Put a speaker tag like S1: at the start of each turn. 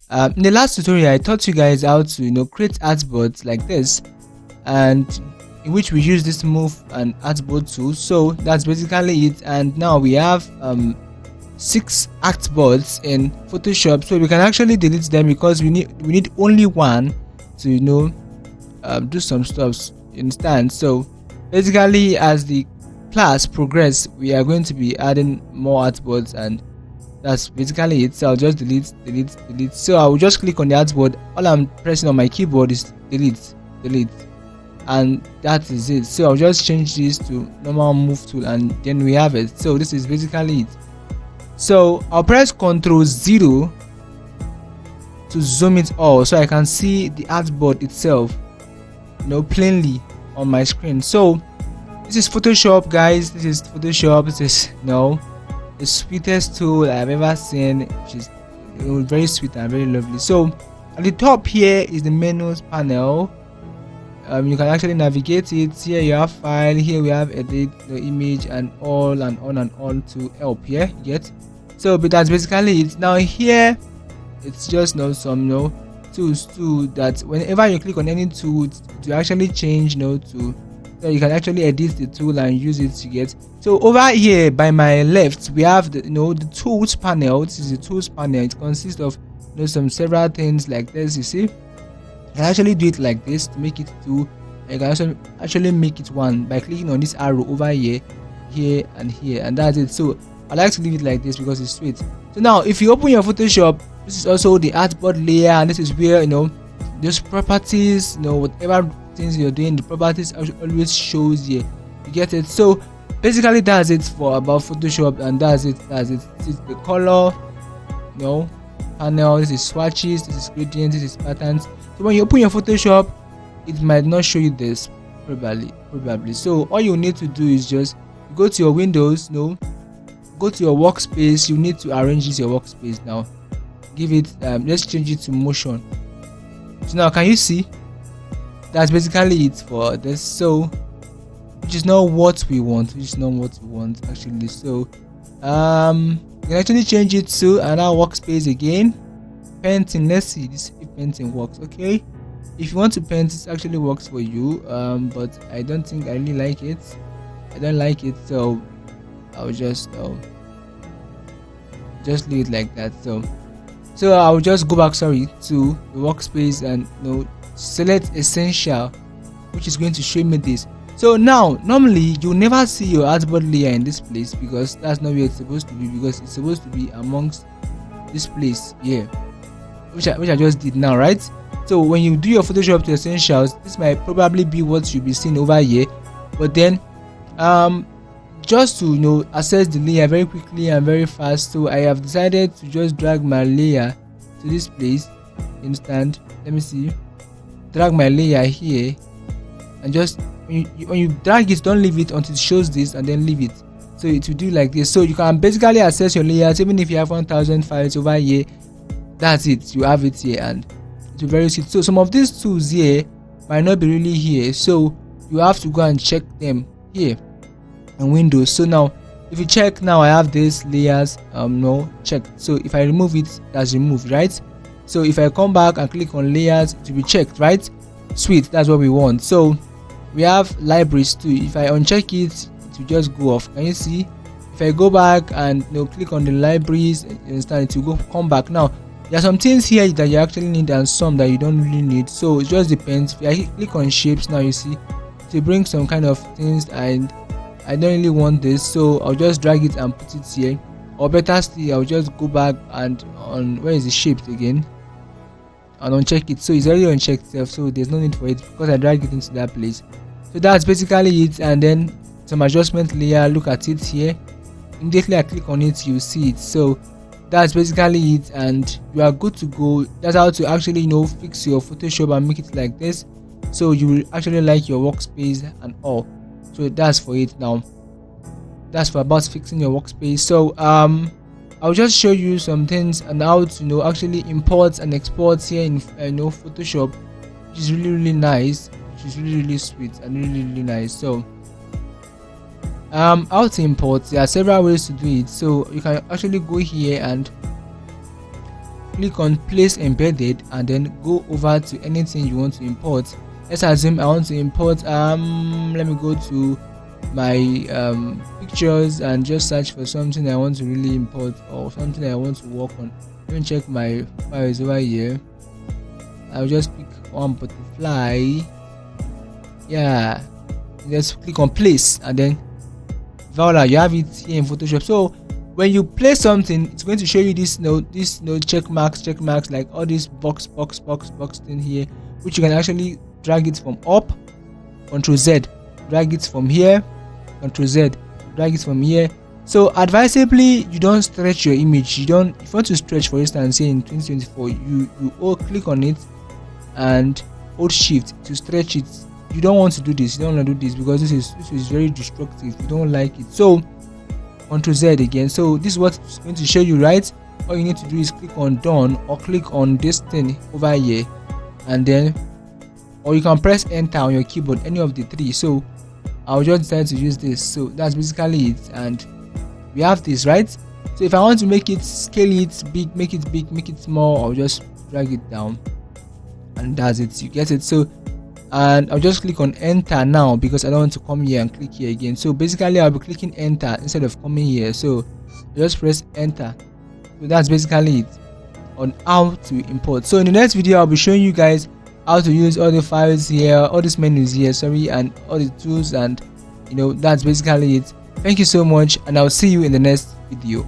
S1: In the last tutorial I taught you guys how to create artboards like this, and in which we use this move and artboard tool. So that's basically it, and now we have 6 artboards in Photoshop, so we can actually delete them because we need only one to do some stuff, you understand. So basically, as the class progress, we are going to be adding more artboards, and that's basically it. So I'll just delete. So I will just click on the artboard. All I'm pressing on my keyboard is delete, and that is it. So I'll just change this to normal move tool, and then we have it. So this is basically it. So I'll press Ctrl 0 to zoom it all, so I can see the artboard itself plainly on my screen. So this is Photoshop, guys. This is Photoshop. This is the sweetest tool I've ever seen, which is very sweet and very lovely. So at the top here is the menus panel. You can actually navigate it. Here you have file, here we have edit, the image, and all and on to help here. You get? So but that's basically it. Now here it's just some tools too, that whenever you click on any tool to actually change to, so you can actually edit the tool and use it to get. So over here by my left we have the the tools panel. This is the tools panel. It consists of some several things like this. You see, you can actually do it like this to make it two. You can actually make it one by clicking on this arrow over here, and here, and that's it. So I like to leave it like this because it's sweet. So now if you open your Photoshop, this is also the artboard layer, and this is where those properties, whatever things you're doing, the properties always shows here. You get it? So basically that's it for about Photoshop, and that's it. This is the color panel. This is swatches, this is gradients, this is patterns. So when you open your Photoshop, it might not show you this probably. So all you need to do is just go to your Windows, go to your workspace. You need to arrange this your workspace now. Give it let's change it to motion. So now can you see? That's basically it for this. So which is not what we want actually. So you can actually change it to another workspace again. Painting, let's see this if painting works. Okay, if you want to paint, it actually works for you, but I don't think I really like it. I don't like it, so I'll just leave it like that. So I'll just go back to the workspace and select essential, which is going to show me this. So now normally you'll never see your artboard layer in this place because that's not where it's supposed to be, because it's supposed to be amongst this place here, which I just did now, right? So when you do your Photoshop to essentials, this might probably be what you'll be seeing over here, but then just to access the layer very quickly and very fast, so I have decided to just drag my layer to this place. Understand? Let me see. Drag my layer here, and just when you drag it, don't leave it until it shows this, and then leave it. So it will do like this. So you can basically access your layers even if you have 1000 files over here. That's it. You have it here, and it's very sweet. So some of these tools here might not be really here, so you have to go and check them here in Windows. So now if you check, now I have these layers checked. So if I remove it, that's removed, right? So if I come back and click on layers, to be checked, right? Sweet, that's what we want. So we have libraries too. If I uncheck it, it will just go off. Can you see? If I go back and click on the libraries, you understand, it will come back. Now there are some things here that you actually need and some that you don't really need, so it just depends. If I click on shapes, now you see to bring some kind of things, and I don't really want this, so I'll just drag it and put it here. Or better still, I'll just go back and on where is the shapes again and uncheck it. So it's already unchecked itself, so there's no need for it because I dragged it into that place. So that's basically it. And then some adjustment layer, look at it here. Immediately I click on it, you see it. So that's basically it, and you are good to go. That's how to actually fix your Photoshop and make it like this, so you will actually like your workspace and all. So that's for it. Now that's for about fixing your workspace. So I'll just show you some things and how to actually import and export here in Photoshop, which is really nice, which is really sweet and really nice. So how to import, there are several ways to do it. So you can actually go here and click on place embedded and then go over to anything you want to import. Let's assume I want to import let me go to my pictures and just search for something I want to really import or something I want to work on. Let me check my files over here. I'll just pick one butterfly. Yeah, just click on place and then voila, you have it here in Photoshop. So when you place something, it's going to show you this check marks like all this box thing here, which you can actually drag it from up, Ctrl Z, drag it from here, Ctrl Z, drag it from here. So advisably, you don't stretch your image. If you want to stretch, for instance, say in 2024, you all click on it and hold shift to stretch it. You don't want to do this. You don't want to do this because this is very destructive. You don't like it. So Ctrl Z again. So this is what it's going to show you, right? All you need to do is click on done or click on this thing over here, and then or you can press enter on your keyboard, any of the three. So I'll just decide to use this. So that's basically it, and we have this, right? So if I want to make it, scale it big, make it small, I'll just drag it down, and that's it. You get it? So and I'll just click on enter now because I don't want to come here and click here again. So basically I'll be clicking enter instead of coming here. So just press enter. So that's basically it on how to import. So in the next video I'll be showing you guys how to use all the files here, all these menus here, sorry, and all the tools, and that's basically it. Thank you so much, and I'll see you in the next video.